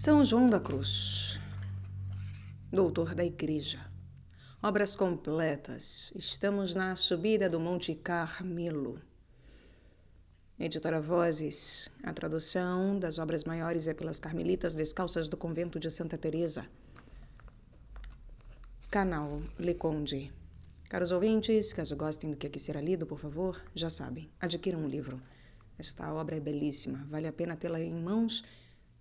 São João da Cruz, doutor da Igreja. Obras completas. Estamos na subida do Monte Carmelo. Editora Vozes. A tradução das obras maiores é pelas Carmelitas Descalças do Convento de Santa Teresa. Canal Leconde. Caros ouvintes, caso gostem do que aqui será lido, por favor, já sabem, adquiram um livro. Esta obra é belíssima, vale a pena tê-la em mãos,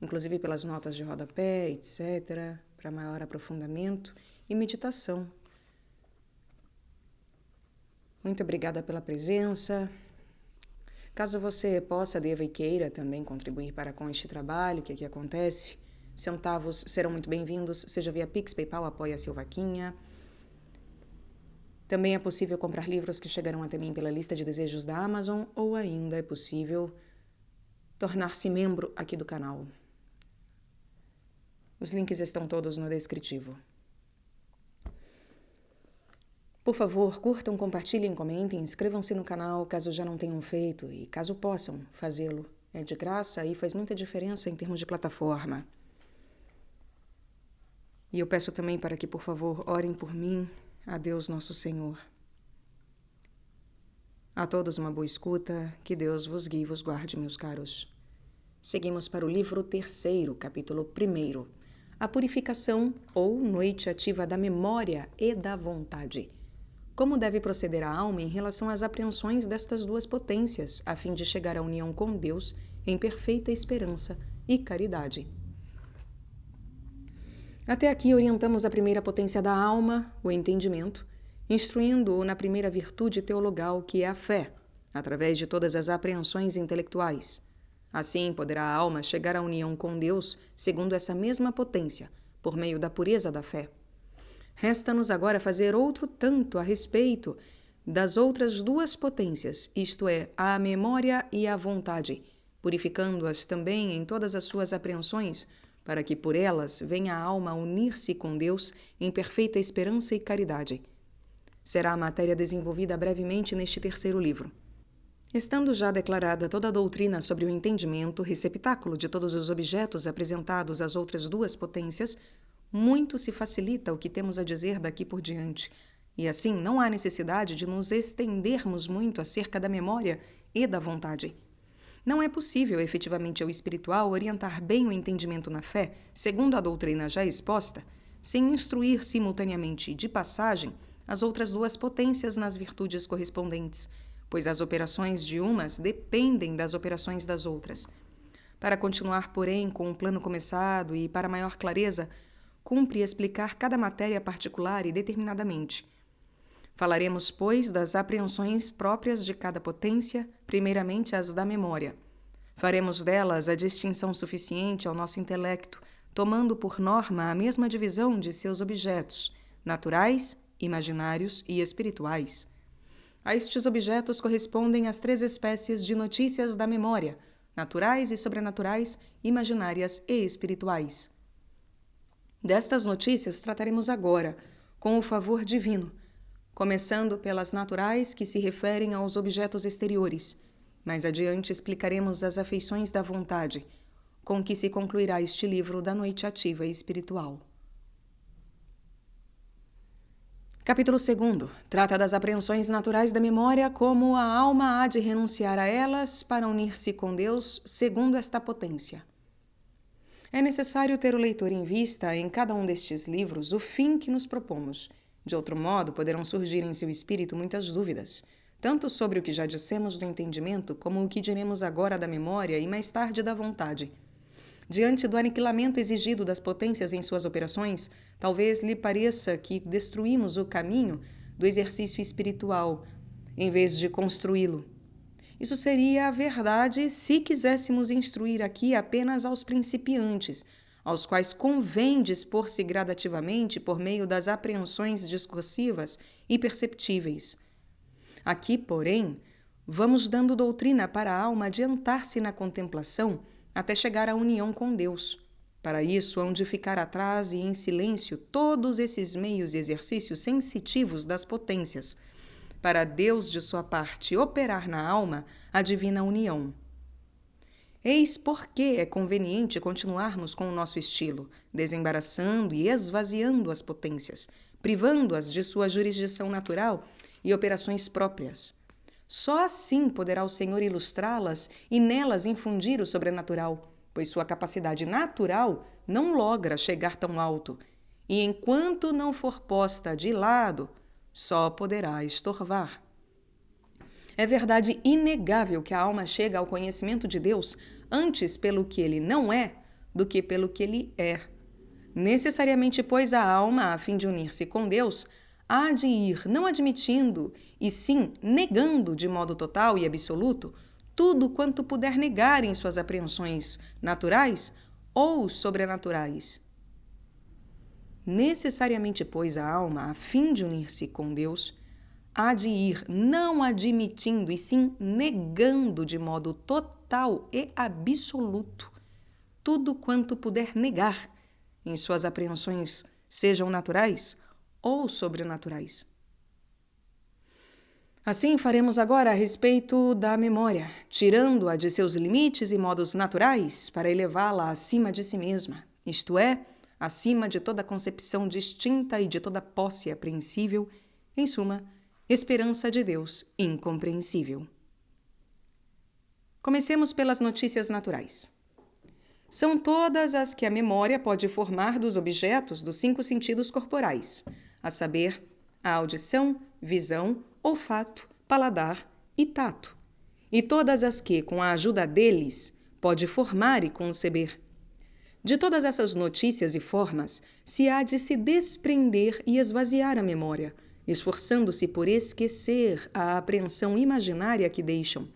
inclusive pelas notas de rodapé, etc., para maior aprofundamento e meditação. Muito obrigada pela presença. Caso você possa, deva e queira também contribuir com este trabalho que aqui acontece, centavos serão muito bem-vindos, seja via Pix, PayPal, Apoia-se ou Vaquinha. Também é possível comprar livros que chegarão até mim pela lista de desejos da Amazon ou ainda é possível tornar-se membro aqui do canal. Os links estão todos no descritivo. Por favor, curtam, compartilhem, comentem, inscrevam-se no canal caso já não tenham feito e caso possam fazê-lo. É de graça e faz muita diferença em termos de plataforma. E eu peço também para que, por favor, orem por mim, a Deus nosso Senhor. A todos uma boa escuta, que Deus vos guie e vos guarde, meus caros. Seguimos para o livro 3º, capítulo 1º, a purificação ou noite ativa da memória e da vontade. Como deve proceder a alma em relação às apreensões destas duas potências, a fim de chegar à união com Deus em perfeita esperança e caridade. Até aqui orientamos a primeira potência da alma, o entendimento, instruindo-o na primeira virtude teologal, que é a fé, através de todas as apreensões intelectuais. Assim poderá a alma chegar à união com Deus, segundo essa mesma potência, por meio da pureza da fé. Resta-nos agora fazer outro tanto a respeito das outras duas potências, isto é, a memória e a vontade, purificando-as também em todas as suas apreensões, para que por elas venha a alma a unir-se com Deus em perfeita esperança e caridade. Será a matéria desenvolvida brevemente neste 3º livro. Estando já declarada toda a doutrina sobre o entendimento, receptáculo de todos os objetos apresentados às outras duas potências, muito se facilita o que temos a dizer daqui por diante, e assim não há necessidade de nos estendermos muito acerca da memória e da vontade. Não é possível, efetivamente ao espiritual, orientar bem o entendimento na fé, segundo a doutrina já exposta, sem instruir simultaneamente, de passagem, as outras duas potências nas virtudes correspondentes, pois as operações de umas dependem das operações das outras. Para continuar, porém, com o plano começado e para maior clareza, cumpre explicar cada matéria particular e determinadamente. Falaremos, pois, das apreensões próprias de cada potência, primeiramente as da memória. Faremos delas a distinção suficiente ao nosso intelecto, tomando por norma a mesma divisão de seus objetos, naturais, imaginários e espirituais. A estes objetos correspondem as 3 espécies de notícias da memória, naturais e sobrenaturais, imaginárias e espirituais. Destas notícias trataremos agora, com o favor divino, começando pelas naturais que se referem aos objetos exteriores. Mais adiante explicaremos as afeições da vontade, com que se concluirá este livro da noite ativa e espiritual. Capítulo 2º. Trata das apreensões naturais da memória, como a alma há de renunciar a elas para unir-se com Deus segundo esta potência. É necessário ter o leitor em vista, em cada um destes livros, o fim que nos propomos. De outro modo, poderão surgir em seu espírito muitas dúvidas, tanto sobre o que já dissemos do entendimento, como o que diremos agora da memória e mais tarde da vontade. Diante do aniquilamento exigido das potências em suas operações, talvez lhe pareça que destruímos o caminho do exercício espiritual, em vez de construí-lo. Isso seria a verdade se quiséssemos instruir aqui apenas aos principiantes, aos quais convém dispor-se gradativamente por meio das apreensões discursivas e perceptíveis. Aqui, porém, vamos dando doutrina para a alma adiantar-se na contemplação até chegar à união com Deus. Para isso, hão de ficar atrás e em silêncio todos esses meios e exercícios sensitivos das potências, para Deus, de sua parte, operar na alma a divina união. Eis por que é conveniente continuarmos com o nosso estilo, desembaraçando e esvaziando as potências, privando-as de sua jurisdição natural e operações próprias. Só assim poderá o Senhor ilustrá-las e nelas infundir o sobrenatural, pois sua capacidade natural não logra chegar tão alto, e enquanto não for posta de lado, só poderá estorvar. É verdade inegável que a alma chega ao conhecimento de Deus antes pelo que ele não é do que pelo que ele é. Necessariamente, pois, a alma, a fim de unir-se com Deus, há de ir não admitindo, e sim negando de modo total e absoluto tudo quanto puder negar em suas apreensões naturais ou sobrenaturais. Necessariamente, pois, a alma, a fim de unir-se com Deus, há de ir não admitindo, e sim negando de modo total e absoluto tudo quanto puder negar em suas apreensões, sejam naturais ou sobrenaturais. Assim faremos agora a respeito da memória, tirando-a de seus limites e modos naturais para elevá-la acima de si mesma, isto é, acima de toda concepção distinta e de toda posse apreensível, em suma, esperança de Deus incompreensível. Comecemos pelas notícias naturais. São todas as que a memória pode formar dos objetos dos 5 sentidos corporais, a saber, a audição, visão, olfato, paladar e tato, e todas as que, com a ajuda deles, pode formar e conceber. De todas essas notícias e formas, se há de se desprender e esvaziar a memória, esforçando-se por esquecer a apreensão imaginária que deixam,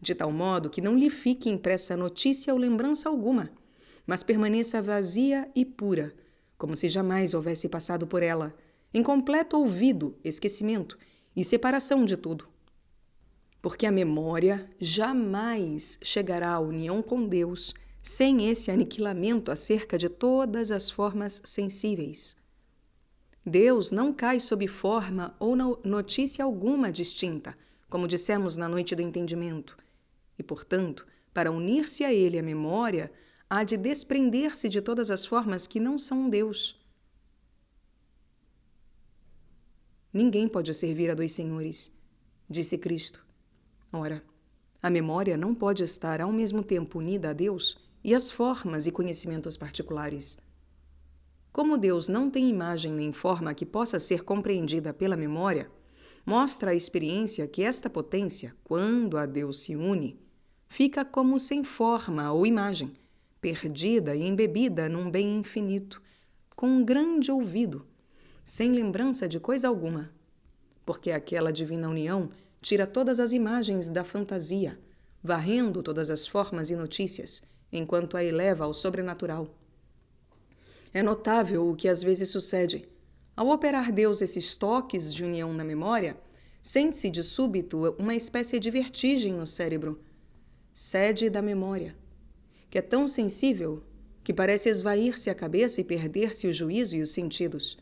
de tal modo que não lhe fique impressa notícia ou lembrança alguma, mas permaneça vazia e pura, como se jamais houvesse passado por ela, em completo olvido, esquecimento e separação de tudo. Porque a memória jamais chegará à união com Deus sem esse aniquilamento acerca de todas as formas sensíveis. Deus não cai sob forma ou notícia alguma distinta, como dissemos na noite do entendimento, e, portanto, para unir-se a ele a memória, há de desprender-se de todas as formas que não são Deus. Ninguém pode servir a 2 senhores, disse Cristo. Ora, a memória não pode estar ao mesmo tempo unida a Deus e às formas e conhecimentos particulares. Como Deus não tem imagem nem forma que possa ser compreendida pela memória, mostra a experiência que esta potência, quando a Deus se une, fica como sem forma ou imagem, perdida e embebida num bem infinito, com um grande ouvido, sem lembrança de coisa alguma, porque aquela divina união tira todas as imagens da fantasia, varrendo todas as formas e notícias, enquanto a eleva ao sobrenatural. É notável o que às vezes sucede. Ao operar Deus esses toques de união na memória, sente-se de súbito uma espécie de vertigem no cérebro, sede da memória, que é tão sensível que parece esvair-se a cabeça e perder-se o juízo e os sentidos.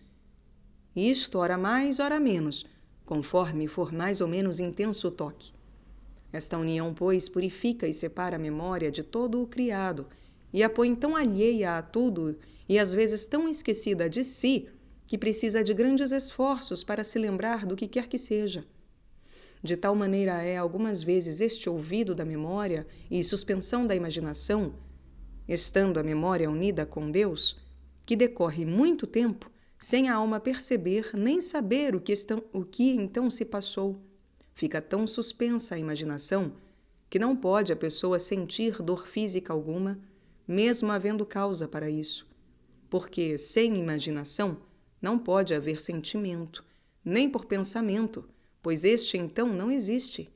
Isto, ora mais, ora menos, conforme for mais ou menos intenso o toque. Esta união, pois, purifica e separa a memória de todo o criado e a põe tão alheia a tudo e às vezes tão esquecida de si que precisa de grandes esforços para se lembrar do que quer que seja. De tal maneira é, algumas vezes, este ouvido da memória e suspensão da imaginação, estando a memória unida com Deus, que decorre muito tempo sem a alma perceber nem saber o que então se passou. Fica tão suspensa a imaginação que não pode a pessoa sentir dor física alguma, mesmo havendo causa para isso. Porque, sem imaginação, não pode haver sentimento, nem por pensamento, pois este então não existe.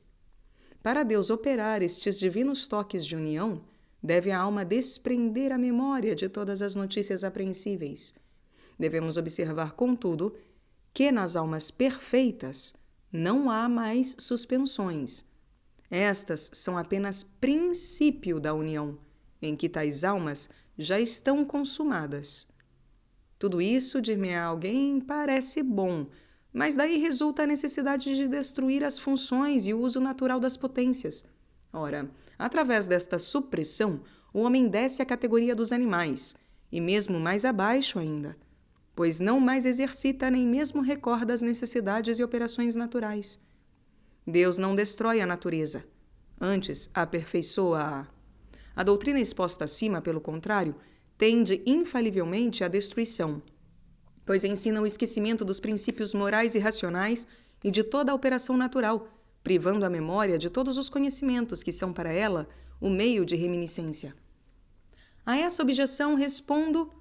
Para Deus operar estes divinos toques de união, deve a alma desprender a memória de todas as notícias apreensíveis. Devemos observar, contudo, que nas almas perfeitas não há mais suspensões. Estas são apenas princípio da união, em que tais almas já estão consumadas. Tudo isso, dir-me-á alguém, parece bom, mas daí resulta a necessidade de destruir as funções e o uso natural das potências, Ora, através desta supressão, o homem desce à categoria dos animais, e mesmo mais abaixo ainda, pois não mais exercita nem mesmo recorda as necessidades e operações naturais. Deus não destrói a natureza, antes aperfeiçoa-a. A doutrina exposta acima, pelo contrário, tende infalivelmente à destruição, pois ensina o esquecimento dos princípios morais e racionais e de toda a operação natural, privando a memória de todos os conhecimentos que são para ela o meio de reminiscência. A essa objeção respondo: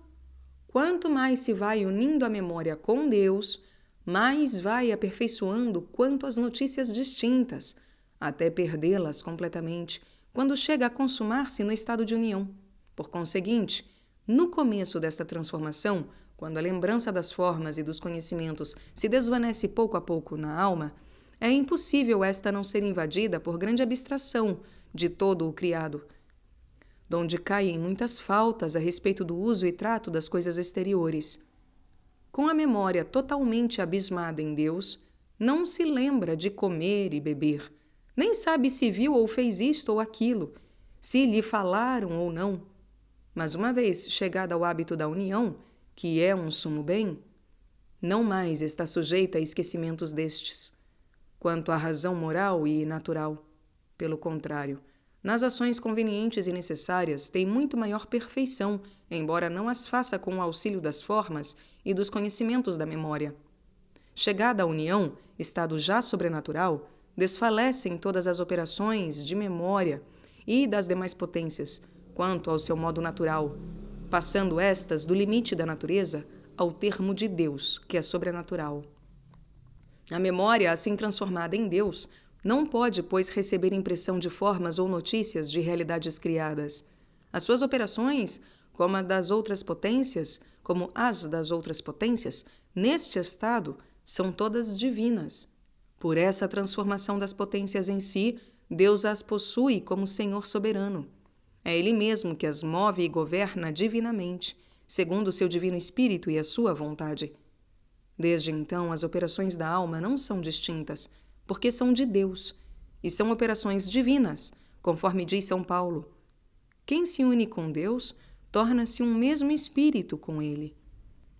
quanto mais se vai unindo a memória com Deus, mais vai aperfeiçoando quanto às notícias distintas, até perdê-las completamente, quando chega a consumar-se no estado de união. Por conseguinte, no começo desta transformação, quando a lembrança das formas e dos conhecimentos se desvanece pouco a pouco na alma, é impossível esta não ser invadida por grande abstração de todo o criado, donde caem muitas faltas a respeito do uso e trato das coisas exteriores. Com a memória totalmente abismada em Deus, não se lembra de comer e beber, nem sabe se viu ou fez isto ou aquilo, se lhe falaram ou não. Mas uma vez chegada ao hábito da união, que é um sumo bem, não mais está sujeita a esquecimentos destes. Quanto à razão moral e natural, pelo contrário, nas ações convenientes e necessárias tem muito maior perfeição, embora não as faça com o auxílio das formas e dos conhecimentos da memória. Chegada à união, estado já sobrenatural, desfalecem todas as operações de memória e das demais potências, quanto ao seu modo natural, passando estas do limite da natureza ao termo de Deus, que é sobrenatural. A memória, assim transformada em Deus, não pode, pois, receber impressão de formas ou notícias de realidades criadas. As suas operações, como as das outras potências, neste estado, são todas divinas. Por essa transformação das potências em si, Deus as possui como Senhor soberano. É Ele mesmo que as move e governa divinamente, segundo o seu divino espírito e a sua vontade. Desde então, as operações da alma não são distintas, porque são de Deus, e são operações divinas, conforme diz São Paulo. Quem se une com Deus, torna-se um mesmo espírito com Ele.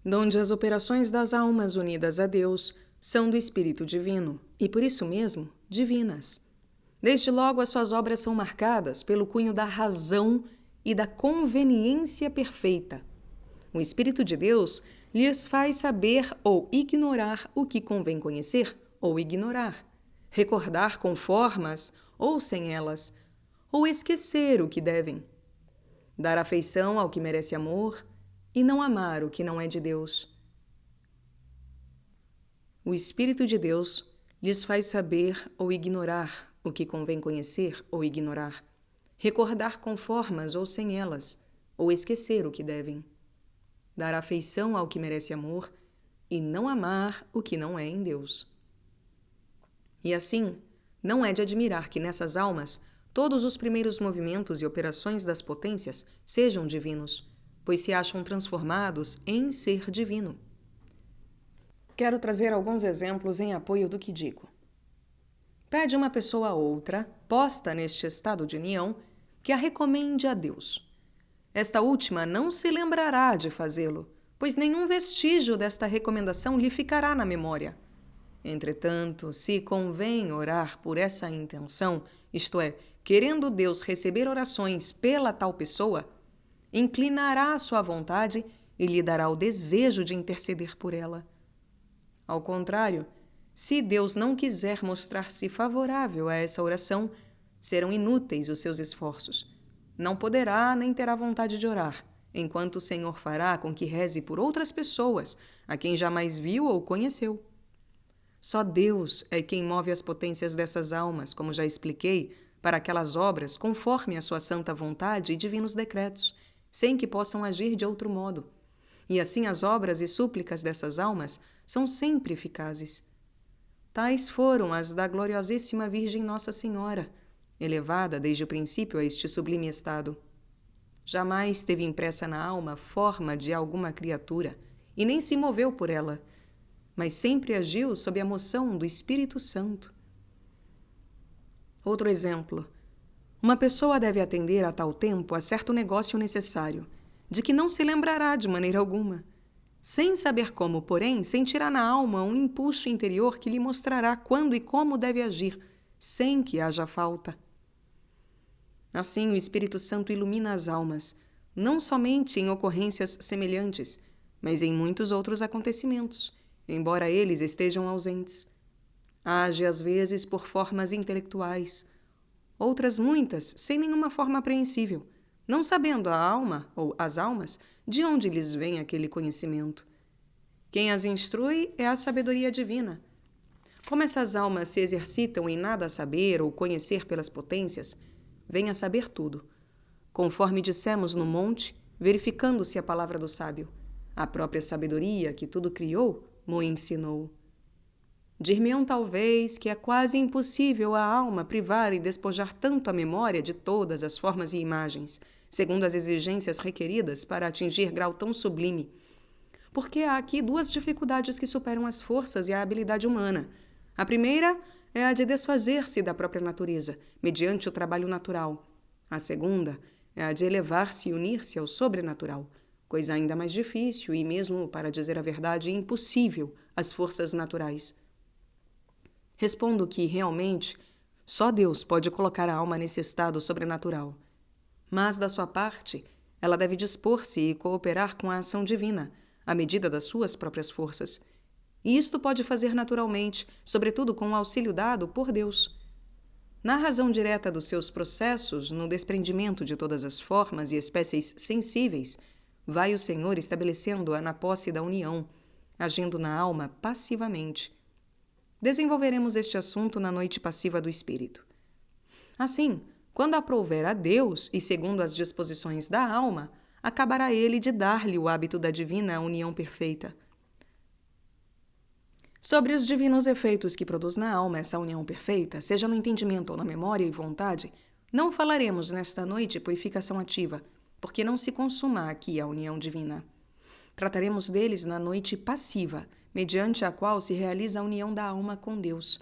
Donde as operações das almas unidas a Deus são do Espírito Divino, e por isso mesmo, divinas. Desde logo, as suas obras são marcadas pelo cunho da razão e da conveniência perfeita. O Espírito de Deus lhes faz saber ou ignorar o que convém conhecer ou ignorar, recordar com formas ou sem elas, ou esquecer o que devem, dar afeição ao que merece amor e não amar o que não é de Deus. O Espírito de Deus lhes faz saber ou ignorar o que convém conhecer ou ignorar, recordar com formas ou sem elas, ou esquecer o que devem, dar afeição ao que merece amor e não amar o que não é em Deus. E assim, não é de admirar que nessas almas todos os primeiros movimentos e operações das potências sejam divinos, pois se acham transformados em ser divino. Quero trazer alguns exemplos em apoio do que digo. Pede uma pessoa a outra, posta neste estado de união, que a recomende a Deus. Esta última não se lembrará de fazê-lo, pois nenhum vestígio desta recomendação lhe ficará na memória. Entretanto, se convém orar por essa intenção, isto é, querendo Deus receber orações pela tal pessoa, inclinará a sua vontade e lhe dará o desejo de interceder por ela. Ao contrário, se Deus não quiser mostrar-se favorável a essa oração, serão inúteis os seus esforços. Não poderá nem terá vontade de orar, enquanto o Senhor fará com que reze por outras pessoas, a quem jamais viu ou conheceu. Só Deus é quem move as potências dessas almas, como já expliquei, para aquelas obras conforme a sua santa vontade e divinos decretos, sem que possam agir de outro modo. E assim as obras e súplicas dessas almas são sempre eficazes. Tais foram as da gloriosíssima Virgem Nossa Senhora, elevada desde o princípio a este sublime estado. Jamais teve impressa na alma forma de alguma criatura, e nem se moveu por ela, mas sempre agiu sob a moção do Espírito Santo. Outro exemplo. Uma pessoa deve atender a tal tempo a certo negócio necessário, de que não se lembrará de maneira alguma. Sem saber como, porém, sentirá na alma um impulso interior que lhe mostrará quando e como deve agir, sem que haja falta. Assim, o Espírito Santo ilumina as almas, não somente em ocorrências semelhantes, mas em muitos outros acontecimentos, embora eles estejam ausentes. Age às vezes por formas intelectuais, outras muitas sem nenhuma forma apreensível, não sabendo a alma ou as almas de onde lhes vem aquele conhecimento. Quem as instrui é a sabedoria divina. Como essas almas se exercitam em nada saber ou conhecer pelas potências, vêm a saber tudo. Conforme dissemos no monte, verificando-se a palavra do sábio, a própria sabedoria que tudo criou, mo ensinou. Dir-me-ão talvez que é quase impossível a alma privar e despojar tanto a memória de todas as formas e imagens, segundo as exigências requeridas para atingir grau tão sublime. Porque há aqui duas dificuldades que superam as forças e a habilidade humana. A primeira é a de desfazer-se da própria natureza, mediante o trabalho natural. A segunda é a de elevar-se e unir-se ao sobrenatural, coisa ainda mais difícil e mesmo, para dizer a verdade, impossível às forças naturais. Respondo que, realmente, só Deus pode colocar a alma nesse estado sobrenatural. Mas, da sua parte, ela deve dispor-se e cooperar com a ação divina, à medida das suas próprias forças. E isto pode fazer naturalmente, sobretudo com o auxílio dado por Deus. Na razão direta dos seus processos, no desprendimento de todas as formas e espécies sensíveis, vai o Senhor estabelecendo-a na posse da união, agindo na alma passivamente. Desenvolveremos este assunto na noite passiva do Espírito. Assim, quando aprouver a Deus e segundo as disposições da alma, acabará ele de dar-lhe o hábito da divina união perfeita. Sobre os divinos efeitos que produz na alma essa união perfeita, seja no entendimento ou na memória e vontade, não falaremos nesta noite purificação ativa, porque não se consuma aqui a união divina. Trataremos deles na noite passiva, mediante a qual se realiza a união da alma com Deus.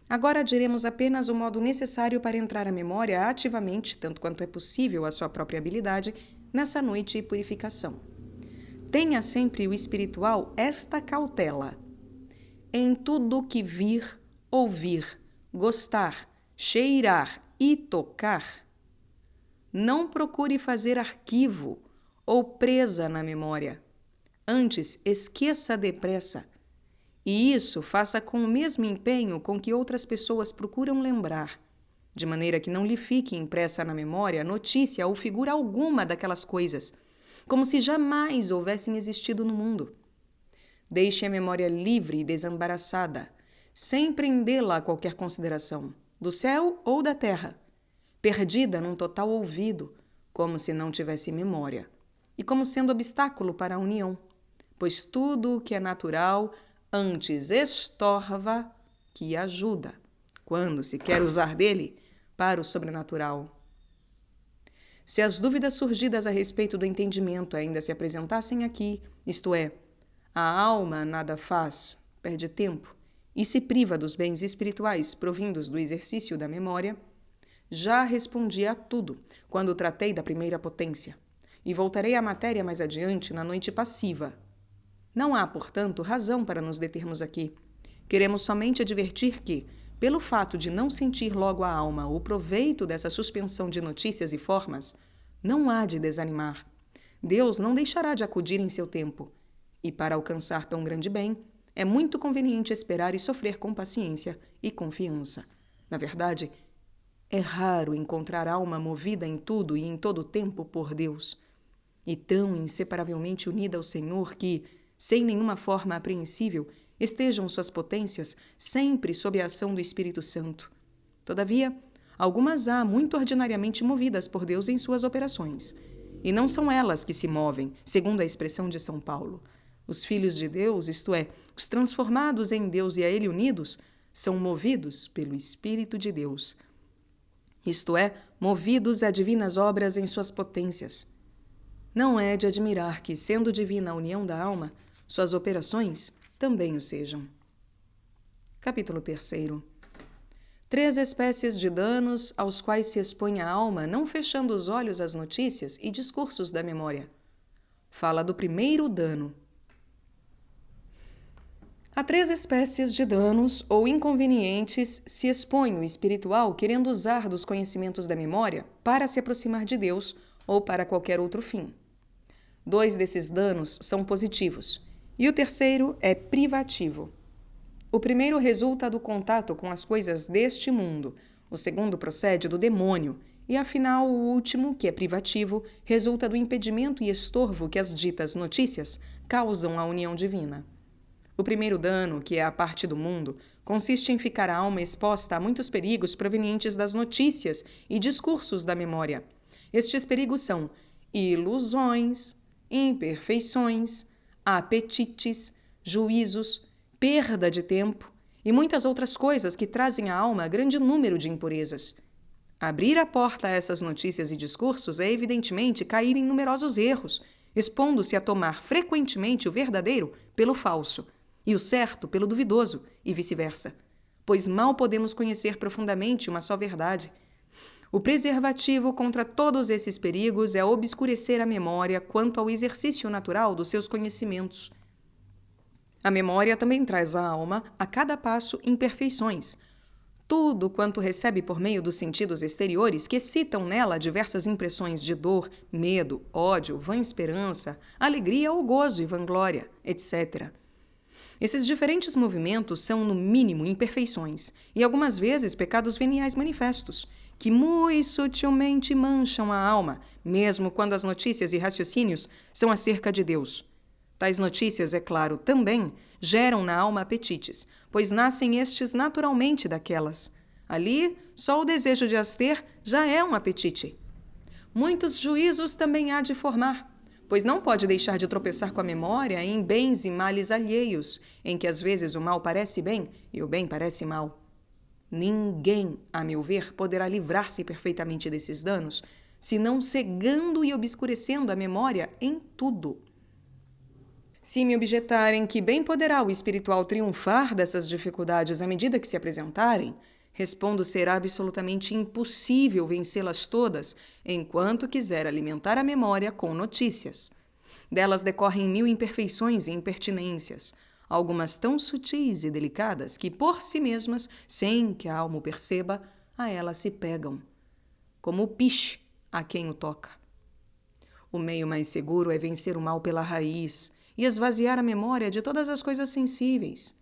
Agora diremos apenas o modo necessário para entrar a memória ativamente, tanto quanto é possível a sua própria habilidade, nessa noite de purificação. Tenha sempre o espiritual esta cautela. Em tudo que vir, ouvir, gostar, cheirar e tocar, não procure fazer arquivo ou presa na memória. Antes, esqueça depressa. E isso faça com o mesmo empenho com que outras pessoas procuram lembrar, de maneira que não lhe fique impressa na memória notícia ou figura alguma daquelas coisas, como se jamais houvessem existido no mundo. Deixe a memória livre e desembaraçada, sem prendê-la a qualquer consideração, do céu ou da terra, perdida num total olvido, como se não tivesse memória, e como sendo obstáculo para a união, pois tudo o que é natural antes estorva que ajuda, quando se quer usar dele para o sobrenatural. Se as dúvidas surgidas a respeito do entendimento ainda se apresentassem aqui, isto é, a alma nada faz, perde tempo e se priva dos bens espirituais provindos do exercício da memória, já respondi a tudo quando tratei da primeira potência, e voltarei à matéria mais adiante na noite passiva. Não há, portanto, razão para nos determos aqui. Queremos somente advertir que, pelo fato de não sentir logo a alma o proveito dessa suspensão de notícias e formas, não há de desanimar. Deus não deixará de acudir em seu tempo. E para alcançar tão grande bem, é muito conveniente esperar e sofrer com paciência e confiança. Na verdade, é raro encontrar alma movida em tudo e em todo tempo por Deus, e tão inseparavelmente unida ao Senhor que, sem nenhuma forma apreensível, estejam suas potências sempre sob a ação do Espírito Santo. Todavia, algumas há muito ordinariamente movidas por Deus em suas operações, e não são elas que se movem, segundo a expressão de São Paulo. Os filhos de Deus, isto é, os transformados em Deus e a Ele unidos, são movidos pelo Espírito de Deus. Isto é, movidos a divinas obras em suas potências. Não é de admirar que, sendo divina a união da alma, suas operações também o sejam. Capítulo 3. 3 espécies de danos aos quais se expõe a alma não fechando os olhos às notícias e discursos da memória. Fala do primeiro dano. Há 3 espécies de danos ou inconvenientes se expõe o espiritual querendo usar dos conhecimentos da memória para se aproximar de Deus ou para qualquer outro fim. 2 desses danos são positivos e o terceiro é privativo. O primeiro resulta do contato com as coisas deste mundo, o segundo procede do demônio e, afinal, o último, que é privativo, resulta do impedimento e estorvo que as ditas notícias causam à união divina. O primeiro dano, que é a parte do mundo, consiste em ficar a alma exposta a muitos perigos provenientes das notícias e discursos da memória. Estes perigos são ilusões, imperfeições, apetites, juízos, perda de tempo e muitas outras coisas que trazem à alma grande número de impurezas. Abrir a porta a essas notícias e discursos é, evidentemente, cair em numerosos erros, expondo-se a tomar frequentemente o verdadeiro pelo falso e o certo pelo duvidoso e vice-versa, pois mal podemos conhecer profundamente uma só verdade. O preservativo contra todos esses perigos é obscurecer a memória quanto ao exercício natural dos seus conhecimentos. A memória também traz à alma, a cada passo, imperfeições. Tudo quanto recebe por meio dos sentidos exteriores que excitam nela diversas impressões de dor, medo, ódio, vã esperança, alegria ou gozo e vanglória, etc. Esses diferentes movimentos são, no mínimo, imperfeições e, algumas vezes, pecados veniais manifestos, que muito sutilmente mancham a alma, mesmo quando as notícias e raciocínios são acerca de Deus. Tais notícias, é claro, também geram na alma apetites, pois nascem estes naturalmente daquelas. Ali, só o desejo de as ter já é um apetite. Muitos juízos também há de formar, pois não pode deixar de tropeçar com a memória em bens e males alheios, em que às vezes o mal parece bem e o bem parece mal. Ninguém, a meu ver, poderá livrar-se perfeitamente desses danos, senão cegando e obscurecendo a memória em tudo. Se me objetarem que bem poderá o espiritual triunfar dessas dificuldades à medida que se apresentarem, respondo será absolutamente impossível vencê-las todas enquanto quiser alimentar a memória com notícias. Delas decorrem 1000 imperfeições e impertinências, algumas tão sutis e delicadas que, por si mesmas, sem que a alma o perceba, a elas se pegam, como o piche a quem o toca. O meio mais seguro é vencer o mal pela raiz e esvaziar a memória de todas as coisas sensíveis.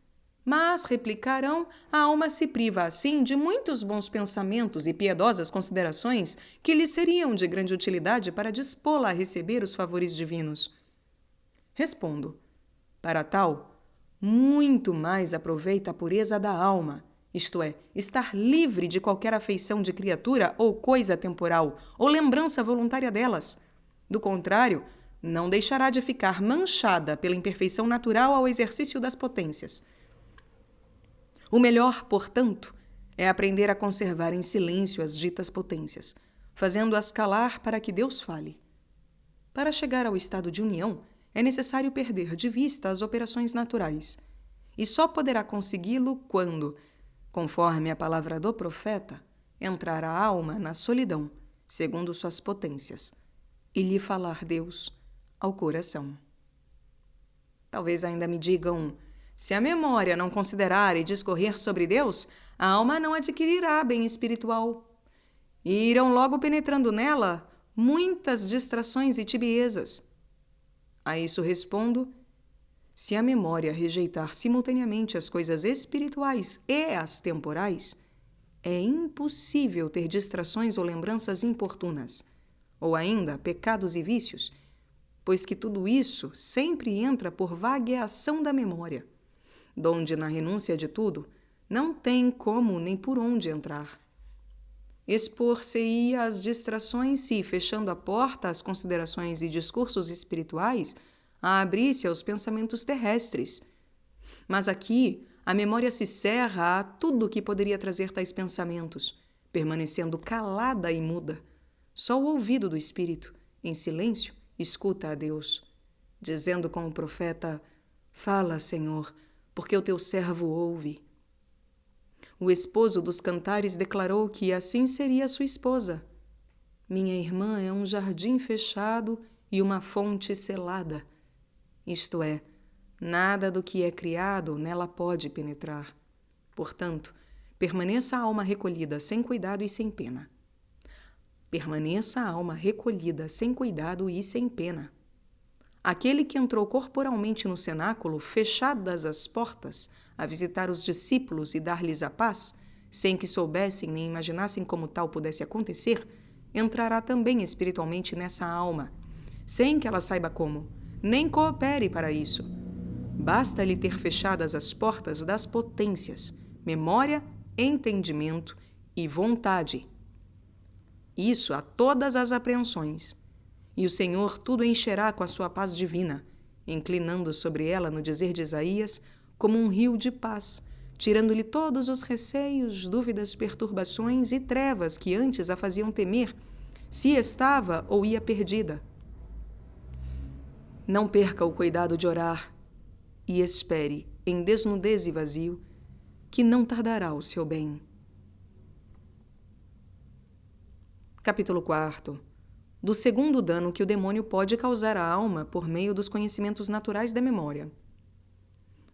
Mas, replicarão, a alma se priva assim de muitos bons pensamentos e piedosas considerações que lhe seriam de grande utilidade para dispô-la a receber os favores divinos. Respondo, para tal, muito mais aproveita a pureza da alma, isto é, estar livre de qualquer afeição de criatura ou coisa temporal, ou lembrança voluntária delas. Do contrário, não deixará de ficar manchada pela imperfeição natural ao exercício das potências. O melhor, portanto, é aprender a conservar em silêncio as ditas potências, fazendo-as calar para que Deus fale. Para chegar ao estado de união, é necessário perder de vista as operações naturais, e só poderá consegui-lo quando, conforme a palavra do profeta, entrar a alma na solidão, segundo suas potências, e lhe falar Deus ao coração. Talvez ainda me digam, se a memória não considerar e discorrer sobre Deus, a alma não adquirirá bem espiritual. E irão logo penetrando nela muitas distrações e tibiezas. A isso respondo, se a memória rejeitar simultaneamente as coisas espirituais e as temporais, é impossível ter distrações ou lembranças importunas, ou ainda pecados e vícios, pois que tudo isso sempre entra por vagueação da memória, donde na renúncia de tudo não tem como nem por onde entrar. Expor-se-ia às distrações se, fechando a porta às considerações e discursos espirituais, a abrir-se aos pensamentos terrestres. Mas aqui a memória se cerra a tudo que poderia trazer tais pensamentos, permanecendo calada e muda. Só o ouvido do espírito, em silêncio, escuta a Deus, dizendo com o profeta, fala, Senhor, porque o teu servo ouve. o esposo dos cantares declarou que assim seria sua esposa. Minha irmã é um jardim fechado e uma fonte selada. Isto é, nada do que é criado nela pode penetrar. Portanto, permaneça a alma recolhida sem cuidado e sem pena. Permaneça a alma recolhida sem cuidado e sem pena. Aquele que entrou corporalmente no cenáculo, fechadas as portas, a visitar os discípulos e dar-lhes a paz, sem que soubessem nem imaginassem como tal pudesse acontecer, entrará também espiritualmente nessa alma, sem que ela saiba como, nem coopere para isso. Basta-lhe ter fechadas as portas das potências, memória, entendimento e vontade. Isso a todas as apreensões. E o Senhor tudo encherá com a sua paz divina, inclinando sobre ela, no dizer de Isaías, como um rio de paz, tirando-lhe todos os receios, dúvidas, perturbações e trevas que antes a faziam temer, se estava ou ia perdida. Não perca o cuidado de orar e espere, em desnudez e vazio, que não tardará o seu bem. Capítulo 4. Do segundo dano que o demônio pode causar à alma por meio dos conhecimentos naturais da memória.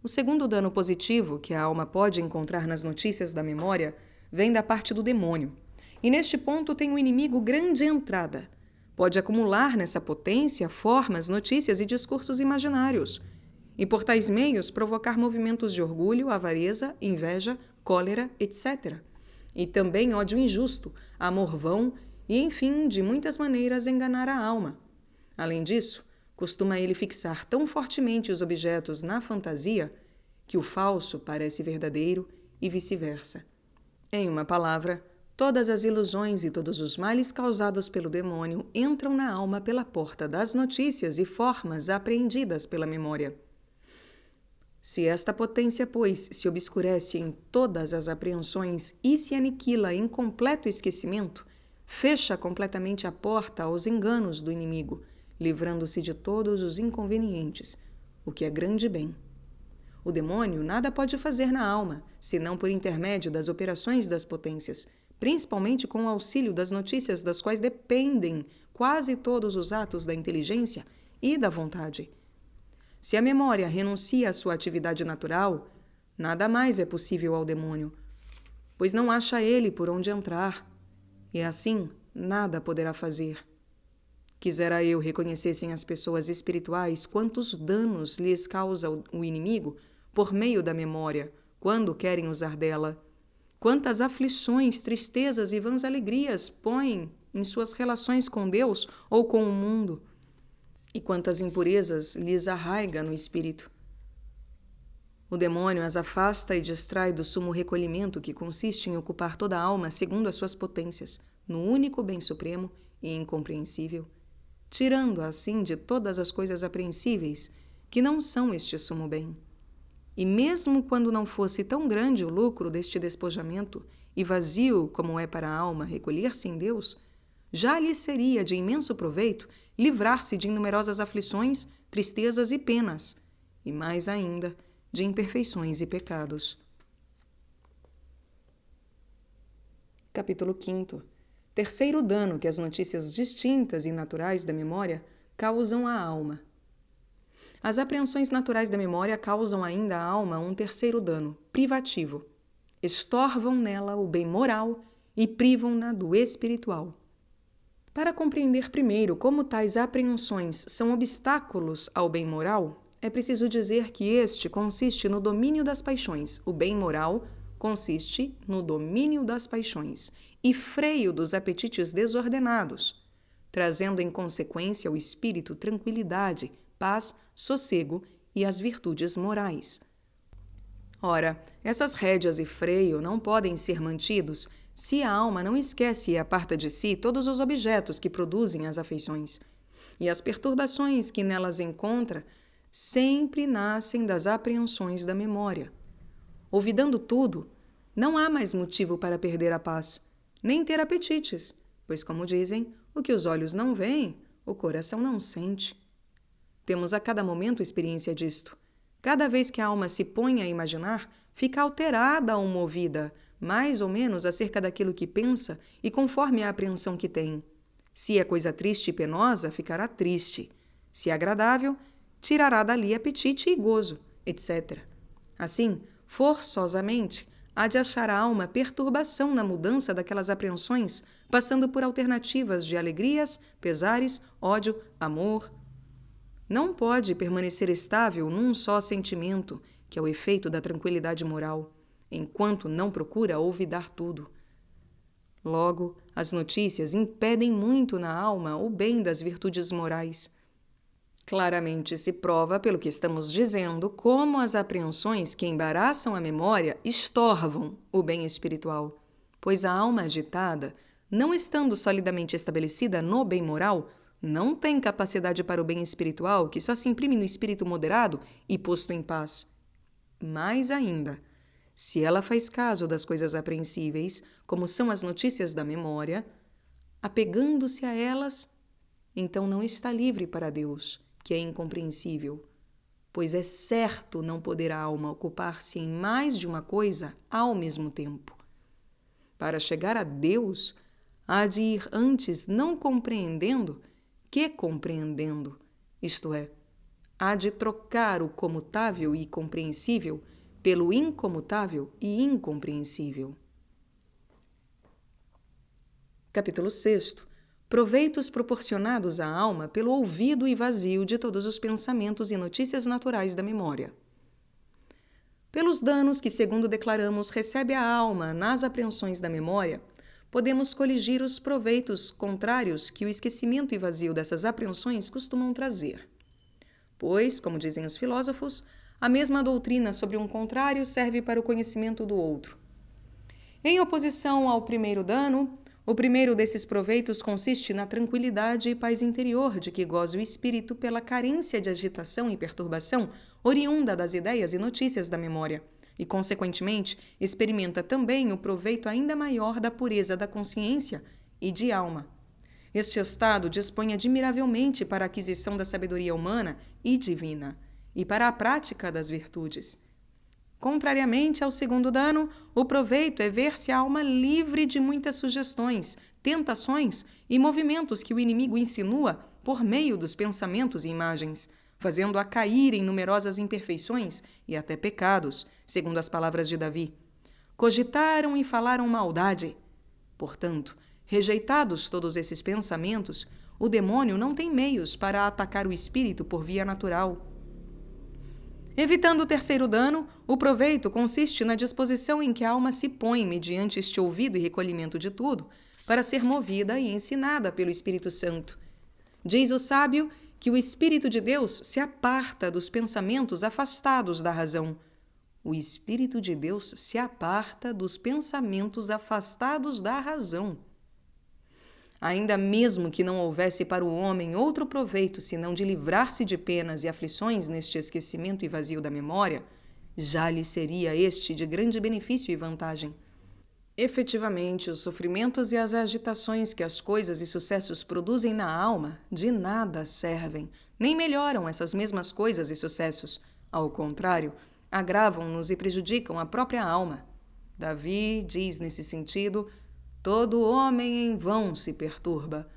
O segundo dano positivo que a alma pode encontrar nas notícias da memória vem da parte do demônio. E neste ponto tem o inimigo grande entrada. Pode acumular nessa potência formas, notícias e discursos imaginários, e por tais meios provocar movimentos de orgulho, avareza, inveja, cólera, etc. E também ódio injusto, amor vão e, enfim, de muitas maneiras enganar a alma. Além disso, costuma ele fixar tão fortemente os objetos na fantasia que o falso parece verdadeiro e vice-versa. Em uma palavra, todas as ilusões e todos os males causados pelo demônio entram na alma pela porta das notícias e formas apreendidas pela memória. Se esta potência, pois, se obscurece em todas as apreensões e se aniquila em completo esquecimento, fecha completamente a porta aos enganos do inimigo, livrando-se de todos os inconvenientes, o que é grande bem. O demônio nada pode fazer na alma, senão por intermédio das operações das potências, principalmente com o auxílio das notícias das quais dependem quase todos os atos da inteligência e da vontade. Se a memória renuncia à sua atividade natural, nada mais é possível ao demônio, pois não acha ele por onde entrar, e assim nada poderá fazer. Quisera eu reconhecessem as pessoas espirituais quantos danos lhes causa o inimigo por meio da memória, quando querem usar dela. Quantas aflições, tristezas e vãs alegrias põem em suas relações com Deus ou com o mundo. E quantas impurezas lhes arraiga no espírito. O demônio as afasta e distrai do sumo recolhimento que consiste em ocupar toda a alma segundo as suas potências, no único bem supremo e incompreensível, tirando-a assim de todas as coisas apreensíveis que não são este sumo bem. E mesmo quando não fosse tão grande o lucro deste despojamento e vazio como é para a alma recolher-se em Deus, já lhe seria de imenso proveito livrar-se de numerosas aflições, tristezas e penas, e mais ainda, de imperfeições e pecados. Capítulo 5. Terceiro dano que as notícias distintas e naturais da memória causam à alma. As apreensões naturais da memória causam ainda à alma um terceiro dano, privativo. Estorvam nela o bem moral e privam-na do espiritual. Para compreender primeiro como tais apreensões são obstáculos ao bem moral, é preciso dizer que este consiste no domínio das paixões. O bem moral consiste no domínio das paixões e freio dos apetites desordenados, trazendo em consequência ao espírito tranquilidade, paz, sossego e as virtudes morais. Ora, essas rédeas e freio não podem ser mantidos se a alma não esquece e aparta de si todos os objetos que produzem as afeições. E as perturbações que nelas encontra sempre nascem das apreensões da memória. Olvidando tudo, não há mais motivo para perder a paz, nem ter apetites, pois, como dizem, o que os olhos não veem, o coração não sente. Temos a cada momento experiência disto. Cada vez que a alma se põe a imaginar, fica alterada ou movida, mais ou menos acerca daquilo que pensa e conforme a apreensão que tem. Se é coisa triste e penosa, ficará triste. Se é agradável, tirará dali apetite e gozo, etc. Assim, forçosamente, há de achar a alma perturbação na mudança daquelas apreensões, passando por alternativas de alegrias, pesares, ódio, amor. Não pode permanecer estável num só sentimento, que é o efeito da tranquilidade moral, enquanto não procura olvidar tudo. Logo, as notícias impedem muito na alma o bem das virtudes morais. Claramente se prova, pelo que estamos dizendo, como as apreensões que embaraçam a memória estorvam o bem espiritual, pois a alma agitada, não estando solidamente estabelecida no bem moral, não tem capacidade para o bem espiritual que só se imprime no espírito moderado e posto em paz. Mais ainda, se ela faz caso das coisas apreensíveis, como são as notícias da memória, apegando-se a elas, então não está livre para Deus, que é incompreensível, pois é certo não poder a alma ocupar-se em mais de uma coisa ao mesmo tempo. Para chegar a Deus, há de ir antes não compreendendo que compreendendo, isto é, há de trocar o comutável e compreensível pelo incomutável e incompreensível. Capítulo 6. Proveitos proporcionados à alma pelo ouvido e vazio de todos os pensamentos e notícias naturais da memória. Pelos danos que, segundo declaramos, recebe a alma nas apreensões da memória, podemos coligir os proveitos contrários que o esquecimento e vazio dessas apreensões costumam trazer. Pois, como dizem os filósofos, a mesma doutrina sobre um contrário serve para o conhecimento do outro. Em oposição ao primeiro dano, o primeiro desses proveitos consiste na tranquilidade e paz interior de que goza o espírito pela carência de agitação e perturbação oriunda das ideias e notícias da memória, e, consequentemente, experimenta também o proveito ainda maior da pureza da consciência e de alma. Este estado dispõe admiravelmente para a aquisição da sabedoria humana e divina, e para a prática das virtudes. Contrariamente ao segundo dano, o proveito é ver-se a alma livre de muitas sugestões, tentações e movimentos que o inimigo insinua por meio dos pensamentos e imagens, fazendo-a cair em numerosas imperfeições e até pecados, segundo as palavras de Davi. Cogitaram e falaram maldade. Portanto, rejeitados todos esses pensamentos, o demônio não tem meios para atacar o espírito por via natural. Evitando o terceiro dano, o proveito consiste na disposição em que a alma se põe mediante este ouvido e recolhimento de tudo, para ser movida e ensinada pelo Espírito Santo. Diz o sábio que o Espírito de Deus se aparta dos pensamentos afastados da razão. O Espírito de Deus se aparta dos pensamentos afastados da razão. Ainda mesmo que não houvesse para o homem outro proveito senão de livrar-se de penas e aflições neste esquecimento e vazio da memória, já lhe seria este de grande benefício e vantagem. Efetivamente, os sofrimentos e as agitações que as coisas e sucessos produzem na alma de nada servem, nem melhoram essas mesmas coisas e sucessos. Ao contrário, agravam-nos e prejudicam a própria alma. Davi diz nesse sentido: todo homem em vão se perturba.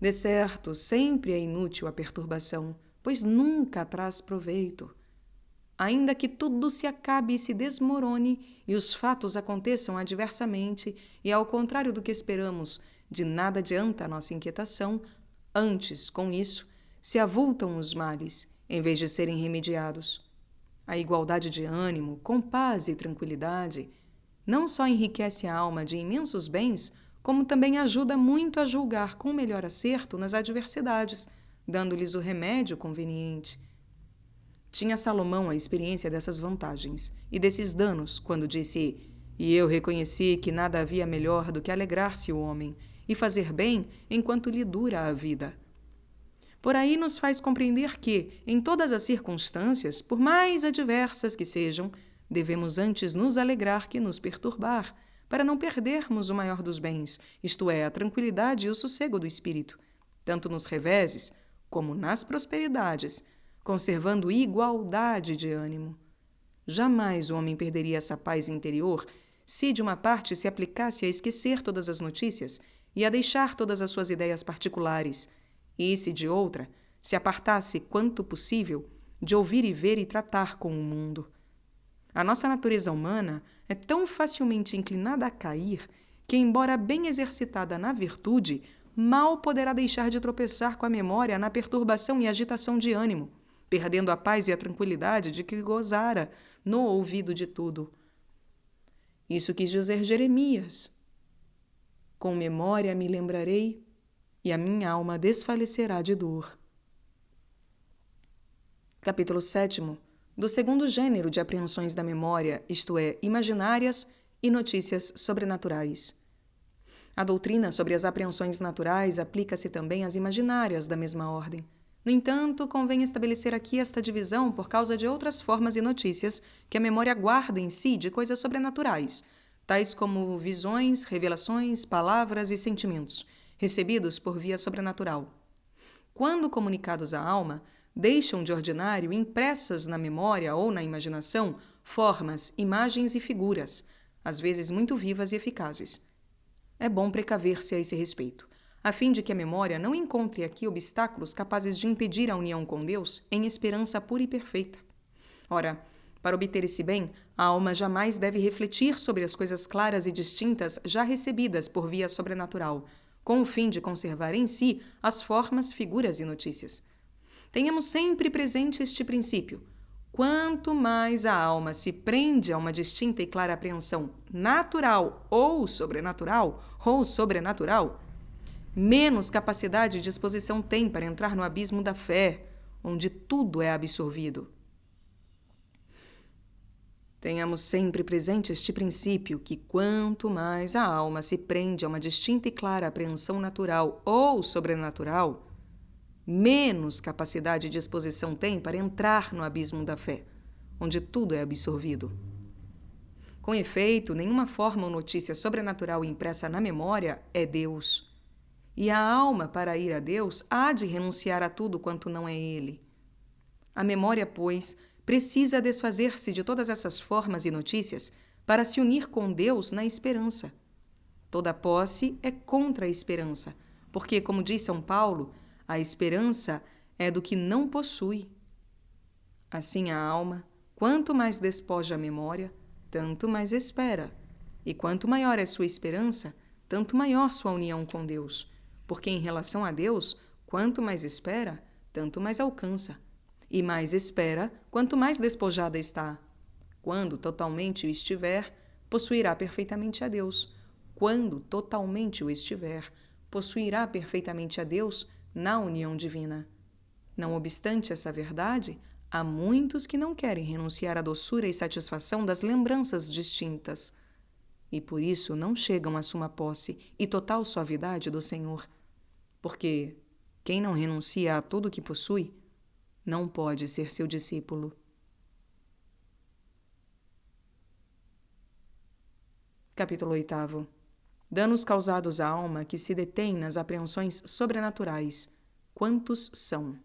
De certo, sempre é inútil a perturbação, pois nunca traz proveito. Ainda que tudo se acabe e se desmorone e os fatos aconteçam adversamente e ao contrário do que esperamos, de nada adianta a nossa inquietação, antes, com isso, se avultam os males, em vez de serem remediados. A igualdade de ânimo, com paz e tranquilidade, não só enriquece a alma de imensos bens, como também ajuda muito a julgar com melhor acerto nas adversidades, dando-lhes o remédio conveniente. Tinha Salomão a experiência dessas vantagens e desses danos, quando disse: "E eu reconheci que nada havia melhor do que alegrar-se o homem e fazer bem enquanto lhe dura a vida." Por aí nos faz compreender que, em todas as circunstâncias, por mais adversas que sejam, devemos antes nos alegrar que nos perturbar, para não perdermos o maior dos bens, isto é, a tranquilidade e o sossego do espírito, tanto nos reveses como nas prosperidades, conservando igualdade de ânimo. Jamais o homem perderia essa paz interior se de uma parte se aplicasse a esquecer todas as notícias e a deixar todas as suas ideias particulares, e se de outra se apartasse quanto possível de ouvir e ver e tratar com o mundo. A nossa natureza humana é tão facilmente inclinada a cair que, embora bem exercitada na virtude, mal poderá deixar de tropeçar com a memória na perturbação e agitação de ânimo, perdendo a paz e a tranquilidade de que gozara no ouvido de tudo. Isso quis dizer Jeremias. Com memória me lembrarei e a minha alma desfalecerá de dor. Capítulo 7º, do segundo gênero de apreensões da memória, isto é, imaginárias e notícias sobrenaturais. A doutrina sobre as apreensões naturais aplica-se também às imaginárias da mesma ordem. No entanto, convém estabelecer aqui esta divisão por causa de outras formas e notícias que a memória guarda em si de coisas sobrenaturais, tais como visões, revelações, palavras e sentimentos, recebidos por via sobrenatural. Quando comunicados à alma, deixam de ordinário impressas na memória ou na imaginação formas, imagens e figuras, às vezes muito vivas e eficazes. É bom precaver-se a esse respeito, a fim de que a memória não encontre aqui obstáculos capazes de impedir a união com Deus em esperança pura e perfeita. Ora, para obter esse bem, a alma jamais deve refletir sobre as coisas claras e distintas já recebidas por via sobrenatural, com o fim de conservar em si as formas, figuras e notícias. Tenhamos sempre presente este princípio. Quanto mais a alma se prende a uma distinta e clara apreensão natural ou sobrenatural, menos capacidade e disposição tem para entrar no abismo da fé, onde tudo é absorvido. Tenhamos sempre presente este princípio que quanto mais a alma se prende a uma distinta e clara apreensão natural ou sobrenatural, menos capacidade e disposição tem para entrar no abismo da fé, onde tudo é absorvido. Com efeito, nenhuma forma ou notícia sobrenatural impressa na memória é Deus. E a alma, para ir a Deus, há de renunciar a tudo quanto não é Ele. A memória, pois, precisa desfazer-se de todas essas formas e notícias para se unir com Deus na esperança. Toda posse é contra a esperança, porque, como diz São Paulo, a esperança é do que não possui. Assim a alma, quanto mais despoja a memória, tanto mais espera. E quanto maior é sua esperança, tanto maior sua união com Deus. Porque em relação a Deus, quanto mais espera, tanto mais alcança. E mais espera, quanto mais despojada está. Quando totalmente o estiver, possuirá perfeitamente a Deus. Quando totalmente o estiver, possuirá perfeitamente a Deus na união divina. Não obstante essa verdade, há muitos que não querem renunciar à doçura e satisfação das lembranças distintas, e por isso não chegam à suma posse e total suavidade do Senhor, porque quem não renuncia a tudo que possui, não pode ser seu discípulo. Capítulo 8º. Danos causados à alma que se detém nas apreensões sobrenaturais. Quantos são?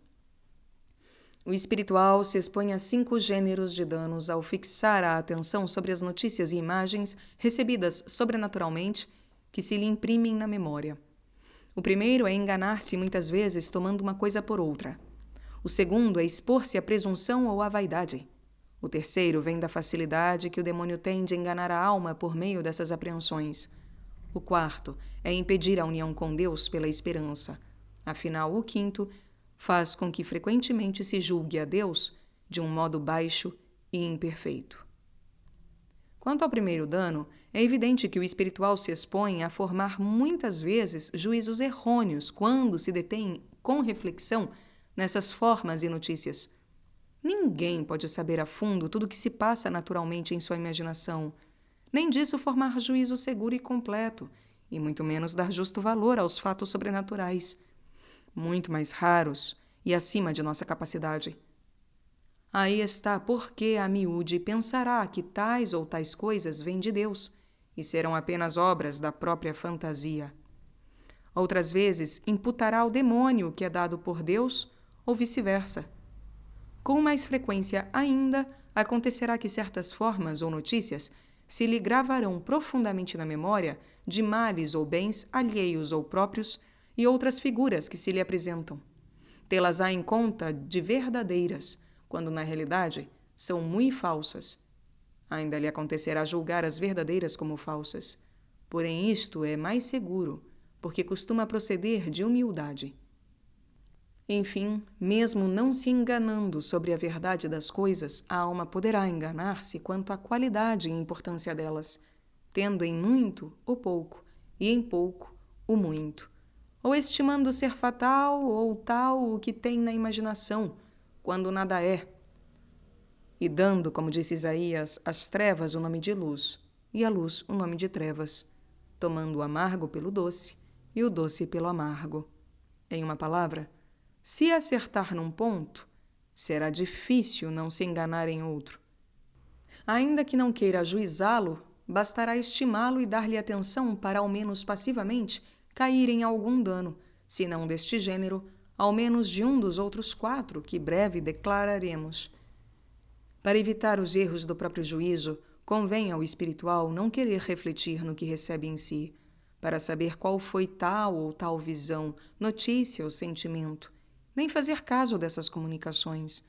O espiritual se expõe a 5 gêneros de danos ao fixar a atenção sobre as notícias e imagens recebidas sobrenaturalmente que se lhe imprimem na memória. O primeiro é enganar-se muitas vezes tomando uma coisa por outra. O segundo é expor-se à presunção ou à vaidade. O terceiro vem da facilidade que o demônio tem de enganar a alma por meio dessas apreensões. O quarto é impedir a união com Deus pela esperança. Afinal, o quinto faz com que frequentemente se julgue a Deus de um modo baixo e imperfeito. Quanto ao primeiro dano, é evidente que o espiritual se expõe a formar muitas vezes juízos errôneos quando se detém com reflexão nessas formas e notícias. Ninguém pode saber a fundo tudo o que se passa naturalmente em sua imaginação, nem disso formar juízo seguro e completo, e muito menos dar justo valor aos fatos sobrenaturais, muito mais raros e acima de nossa capacidade. Aí está porque a miúde pensará que tais ou tais coisas vêm de Deus e serão apenas obras da própria fantasia. Outras vezes imputará ao demônio que é dado por Deus ou vice-versa. Com mais frequência ainda, acontecerá que certas formas ou notícias se lhe gravarão profundamente na memória de males ou bens alheios ou próprios e outras figuras que se lhe apresentam. Tê-las-á em conta de verdadeiras, quando na realidade são muito falsas. Ainda lhe acontecerá julgar as verdadeiras como falsas. Porém isto é mais seguro, porque costuma proceder de humildade. Enfim, mesmo não se enganando sobre a verdade das coisas, a alma poderá enganar-se quanto à qualidade e importância delas, tendo em muito o pouco, e em pouco o muito, ou estimando ser fatal ou tal o que tem na imaginação, quando nada é, e dando, como disse Isaías, às trevas o nome de luz, e à luz o nome de trevas, tomando o amargo pelo doce, e o doce pelo amargo. Em uma palavra, se acertar num ponto, será difícil não se enganar em outro. Ainda que não queira ajuizá-lo, bastará estimá-lo e dar-lhe atenção para, ao menos passivamente, cair em algum dano, se não deste gênero, ao menos de um dos outros 4 que breve declararemos. Para evitar os erros do próprio juízo, convém ao espiritual não querer refletir no que recebe em si, para saber qual foi tal ou tal visão, notícia ou sentimento, nem fazer caso dessas comunicações.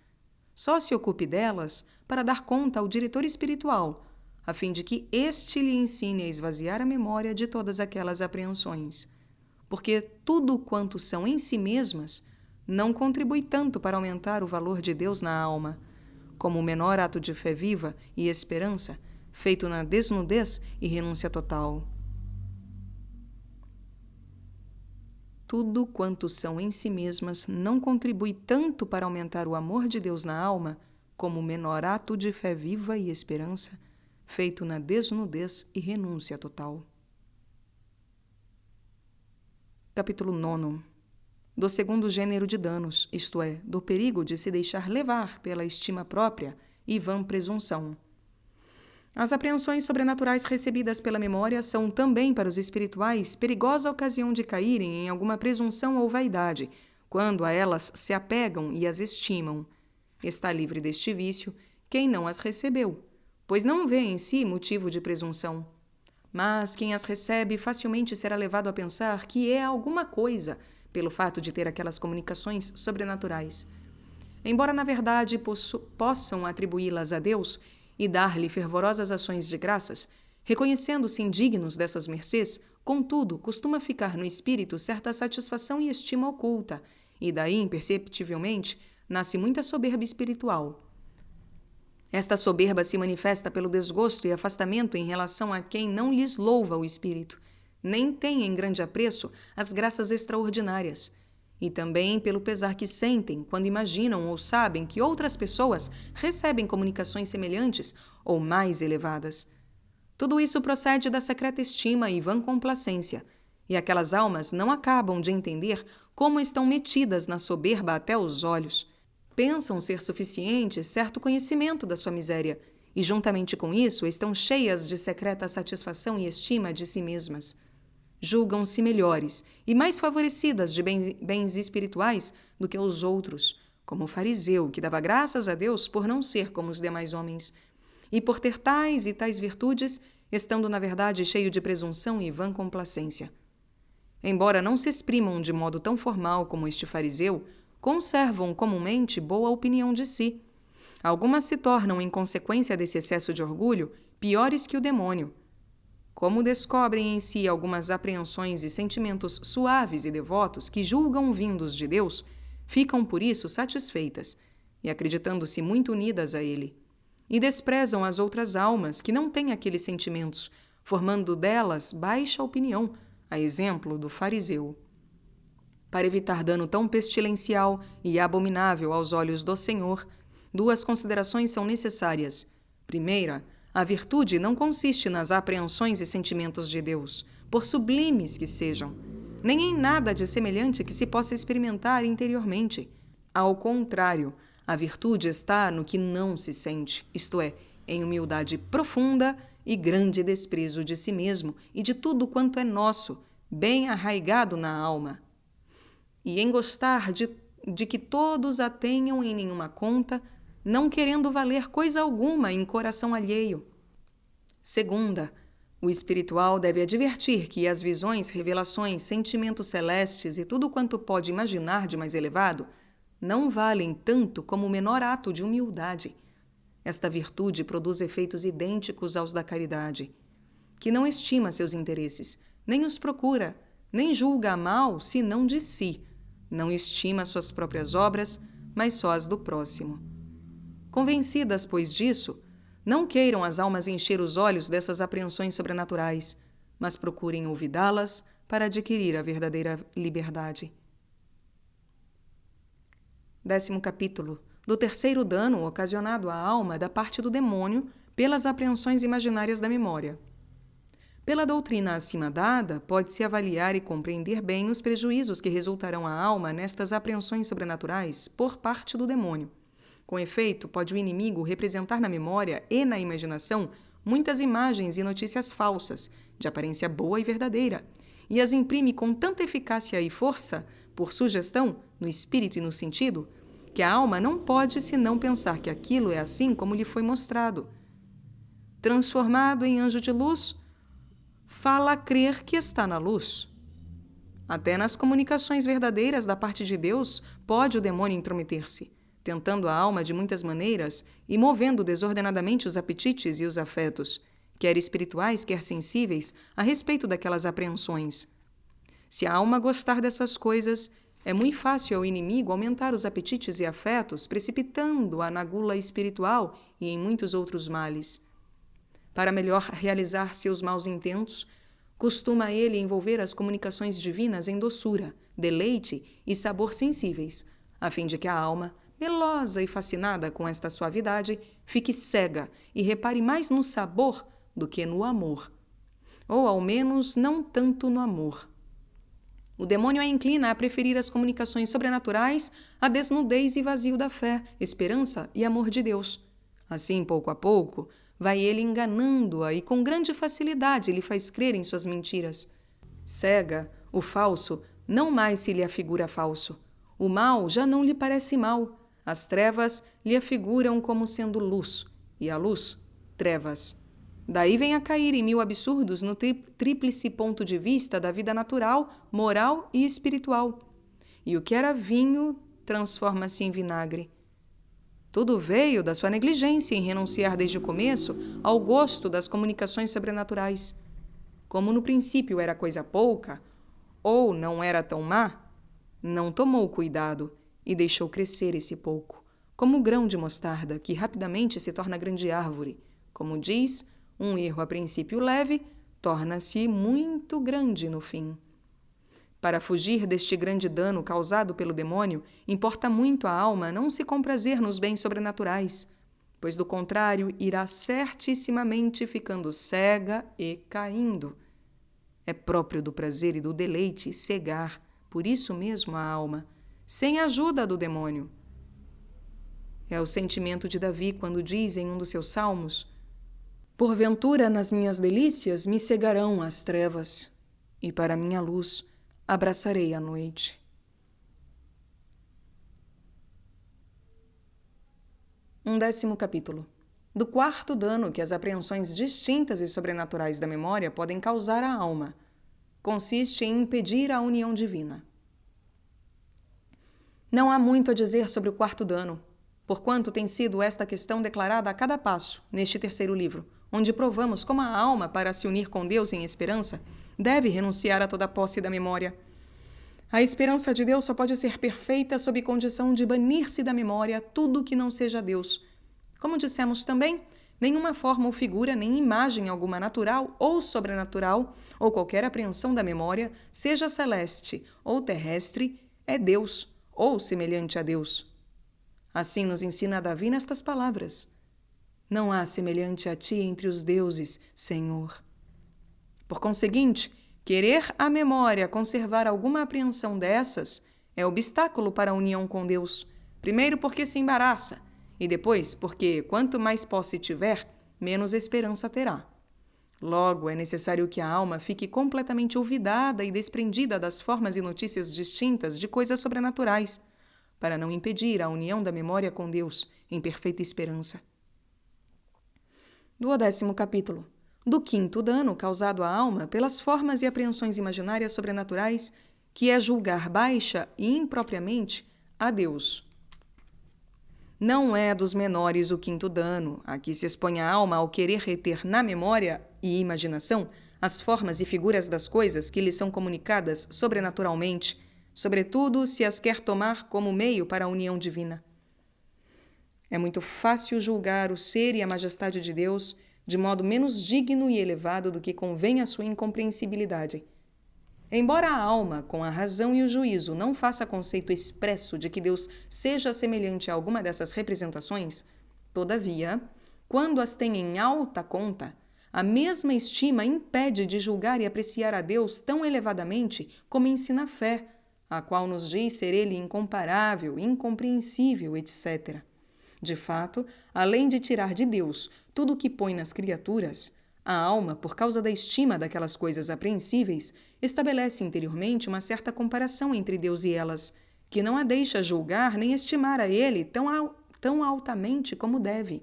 Só se ocupe delas para dar conta ao diretor espiritual, a fim de que este lhe ensine a esvaziar a memória de todas aquelas apreensões. Porque tudo quanto são em si mesmas não contribui tanto para aumentar o valor de Deus na alma, como o menor ato de fé viva e esperança, feito na desnudez e renúncia total. Tudo quanto são em si mesmas não contribui tanto para aumentar o amor de Deus na alma, como o menor ato de fé viva e esperança, feito na desnudez e renúncia total. Capítulo 9. Do segundo gênero de danos, isto é, do perigo de se deixar levar pela estima própria e vã presunção. As apreensões sobrenaturais recebidas pela memória são também para os espirituais perigosa ocasião de caírem em alguma presunção ou vaidade, quando a elas se apegam e as estimam. Está livre deste vício quem não as recebeu, pois não vê em si motivo de presunção. Mas quem as recebe facilmente será levado a pensar que é alguma coisa, pelo fato de ter aquelas comunicações sobrenaturais. Embora, na verdade, possam atribuí-las a Deus e dar-lhe fervorosas ações de graças, reconhecendo-se indignos dessas mercês, contudo, costuma ficar no espírito certa satisfação e estima oculta, e daí, imperceptivelmente, nasce muita soberba espiritual. Esta soberba se manifesta pelo desgosto e afastamento em relação a quem não lhes louva o espírito, nem tem em grande apreço as graças extraordinárias, e também pelo pesar que sentem quando imaginam ou sabem que outras pessoas recebem comunicações semelhantes ou mais elevadas. Tudo isso procede da secreta estima e vã complacência, e aquelas almas não acabam de entender como estão metidas na soberba até os olhos. Pensam ser suficiente certo conhecimento da sua miséria, e juntamente com isso estão cheias de secreta satisfação e estima de si mesmas. Julgam-se melhores e mais favorecidas de bens espirituais do que os outros, como o fariseu, que dava graças a Deus por não ser como os demais homens, e por ter tais e tais virtudes, estando na verdade cheio de presunção e vã complacência. Embora não se exprimam de modo tão formal como este fariseu, conservam comumente boa opinião de si. Algumas se tornam, em consequência desse excesso de orgulho, piores que o demônio. Como descobrem em si algumas apreensões e sentimentos suaves e devotos que julgam vindos de Deus, ficam por isso satisfeitas, e acreditando-se muito unidas a Ele. E desprezam as outras almas que não têm aqueles sentimentos, formando delas baixa opinião, a exemplo do fariseu. Para evitar dano tão pestilencial e abominável aos olhos do Senhor, 2 considerações são necessárias. Primeira, a virtude não consiste nas apreensões e sentimentos de Deus, por sublimes que sejam, nem em nada de semelhante que se possa experimentar interiormente. Ao contrário, a virtude está no que não se sente, isto é, em humildade profunda e grande desprezo de si mesmo e de tudo quanto é nosso, bem arraigado na alma. E em gostar de que todos a tenham em nenhuma conta, não querendo valer coisa alguma em coração alheio. Segunda, o espiritual deve advertir que as visões, revelações, sentimentos celestes e tudo quanto pode imaginar de mais elevado não valem tanto como o menor ato de humildade. Esta virtude produz efeitos idênticos aos da caridade, que não estima seus interesses, nem os procura, nem julga a mal senão de si, não estima suas próprias obras, mas só as do próximo. Convencidas, pois, disso, não queiram as almas encher os olhos dessas apreensões sobrenaturais, mas procurem olvidá-las para adquirir a verdadeira liberdade. 10º capítulo. Do terceiro dano ocasionado à alma da parte do demônio pelas apreensões imaginárias da memória. Pela doutrina acima dada, pode-se avaliar e compreender bem os prejuízos que resultarão à alma nestas apreensões sobrenaturais por parte do demônio. Com efeito, pode o inimigo representar na memória e na imaginação muitas imagens e notícias falsas, de aparência boa e verdadeira, e as imprime com tanta eficácia e força, por sugestão, no espírito e no sentido, que a alma não pode senão pensar que aquilo é assim como lhe foi mostrado. Transformado em anjo de luz, fala a crer que está na luz. Até nas comunicações verdadeiras da parte de Deus pode o demônio intrometer-se, tentando a alma de muitas maneiras e movendo desordenadamente os apetites e os afetos, quer espirituais, quer sensíveis, a respeito daquelas apreensões. Se a alma gostar dessas coisas, é muito fácil ao inimigo aumentar os apetites e afetos, precipitando-a na gula espiritual e em muitos outros males. Para melhor realizar seus maus intentos, costuma ele envolver as comunicações divinas em doçura, deleite e sabor sensíveis, a fim de que a alma, melosa e fascinada com esta suavidade, fique cega e repare mais no sabor do que no amor. Ou, ao menos, não tanto no amor. O demônio a inclina a preferir as comunicações sobrenaturais à desnudez e vazio da fé, esperança e amor de Deus. Assim, pouco a pouco, vai ele enganando-a e com grande facilidade lhe faz crer em suas mentiras. Cega, o falso não mais se lhe afigura falso. O mal já não lhe parece mal. As trevas lhe afiguram como sendo luz, e a luz, trevas. Daí vem a cair em mil absurdos no tríplice ponto de vista da vida natural, moral e espiritual. E o que era vinho transforma-se em vinagre. Tudo veio da sua negligência em renunciar desde o começo ao gosto das comunicações sobrenaturais. Como no princípio era coisa pouca, ou não era tão má, não tomou cuidado e deixou crescer esse pouco, como o grão de mostarda, que rapidamente se torna grande árvore. Como diz, um erro a princípio leve torna-se muito grande no fim. Para fugir deste grande dano causado pelo demônio, importa muito à alma não se comprazer nos bens sobrenaturais, pois do contrário irá certissimamente ficando cega e caindo. É próprio do prazer e do deleite cegar, por isso mesmo, a alma, sem a ajuda do demônio. É o sentimento de Davi quando diz em um dos seus salmos: porventura nas minhas delícias me cegarão as trevas, e para minha luz abraçarei a noite. 11º capítulo. Do quarto dano que as apreensões distintas e sobrenaturais da memória podem causar à alma, consiste em impedir a união divina. Não há muito a dizer sobre o quarto dano, porquanto tem sido esta questão declarada a cada passo neste terceiro livro, onde provamos como a alma, para se unir com Deus em esperança, deve renunciar a toda a posse da memória. A esperança de Deus só pode ser perfeita sob condição de banir-se da memória tudo que não seja Deus. Como dissemos também, nenhuma forma ou figura, nem imagem alguma natural ou sobrenatural, ou qualquer apreensão da memória, seja celeste ou terrestre, é Deus ou semelhante a Deus. Assim nos ensina Davi nestas palavras: não há semelhante a ti entre os deuses, Senhor. Por conseguinte, querer a memória conservar alguma apreensão dessas é obstáculo para a união com Deus, primeiro porque se embaraça, e depois porque, quanto mais posse tiver, menos esperança terá. Logo, é necessário que a alma fique completamente olvidada e desprendida das formas e notícias distintas de coisas sobrenaturais, para não impedir a união da memória com Deus em perfeita esperança. 12º capítulo. do quinto dano causado à alma pelas formas e apreensões imaginárias sobrenaturais, que é julgar baixa e impropriamente a Deus. Não é dos menores o quinto dano, a que se expõe a alma ao querer reter na memória e imaginação as formas e figuras das coisas que lhe são comunicadas sobrenaturalmente, sobretudo se as quer tomar como meio para a união divina. É muito fácil julgar o ser e a majestade de Deus de modo menos digno e elevado do que convém à sua incompreensibilidade. Embora a alma, com a razão e o juízo, não faça conceito expresso de que Deus seja semelhante a alguma dessas representações, todavia, quando as tem em alta conta, a mesma estima impede de julgar e apreciar a Deus tão elevadamente como ensina a fé, a qual nos diz ser Ele incomparável, incompreensível, etc. De fato, além de tirar de Deus tudo o que põe nas criaturas, a alma, por causa da estima daquelas coisas apreensíveis, estabelece interiormente uma certa comparação entre Deus e elas, que não a deixa julgar nem estimar a Ele tão altamente como deve.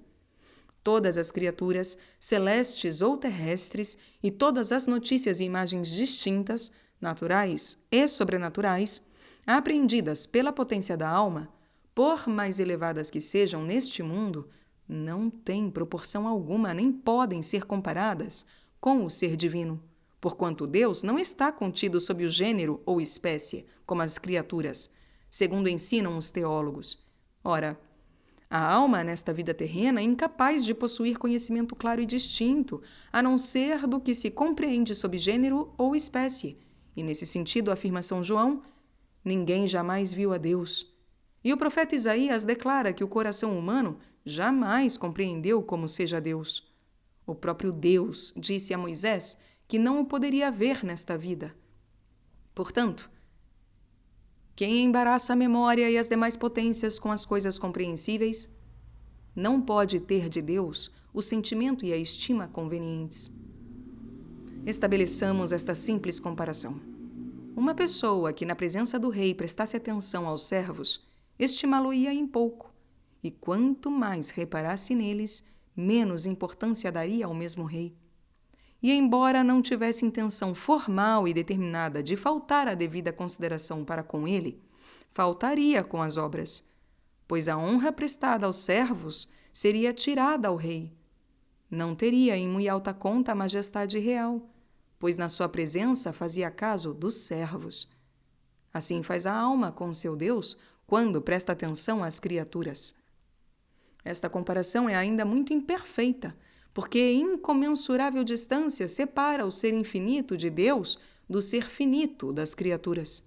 Todas as criaturas, celestes ou terrestres, e todas as notícias e imagens distintas, naturais e sobrenaturais, apreendidas pela potência da alma, por mais elevadas que sejam neste mundo, não têm proporção alguma nem podem ser comparadas com o ser divino, porquanto Deus não está contido sob o gênero ou espécie, como as criaturas, segundo ensinam os teólogos. Ora, a alma nesta vida terrena é incapaz de possuir conhecimento claro e distinto, a não ser do que se compreende sob gênero ou espécie, e nesse sentido afirma São João, ninguém jamais viu a Deus. E o profeta Isaías declara que o coração humano jamais compreendeu como seja Deus. O próprio Deus disse a Moisés que não o poderia ver nesta vida. Portanto, quem embaraça a memória e as demais potências com as coisas compreensíveis, não pode ter de Deus o sentimento e a estima convenientes. Estabeleçamos esta simples comparação. Uma pessoa que na presença do rei prestasse atenção aos servos, estimá-lo-ia em pouco, e quanto mais reparasse neles, menos importância daria ao mesmo rei. E embora não tivesse intenção formal e determinada de faltar à devida consideração para com ele, faltaria com as obras, pois a honra prestada aos servos seria tirada ao rei. Não teria em muito alta conta a majestade real, pois na sua presença fazia caso dos servos. Assim faz a alma com seu Deus quando presta atenção às criaturas. Esta comparação é ainda muito imperfeita, porque incomensurável distância separa o ser infinito de Deus do ser finito das criaturas.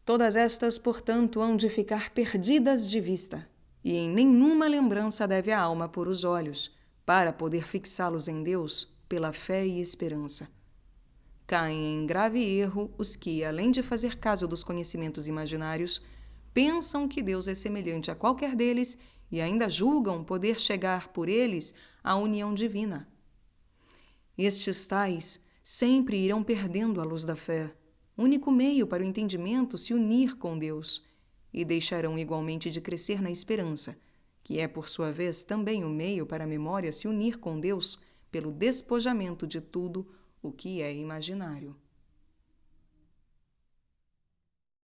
Todas estas, portanto, hão de ficar perdidas de vista, e em nenhuma lembrança deve a alma pôr os olhos, para poder fixá-los em Deus pela fé e esperança. Caem em grave erro os que, além de fazer caso dos conhecimentos imaginários, pensam que Deus é semelhante a qualquer deles e ainda julgam poder chegar por eles à união divina. Estes tais sempre irão perdendo a luz da fé, único meio para o entendimento se unir com Deus, e deixarão igualmente de crescer na esperança, que é, por sua vez, também o meio para a memória se unir com Deus pelo despojamento de tudo o que é imaginário.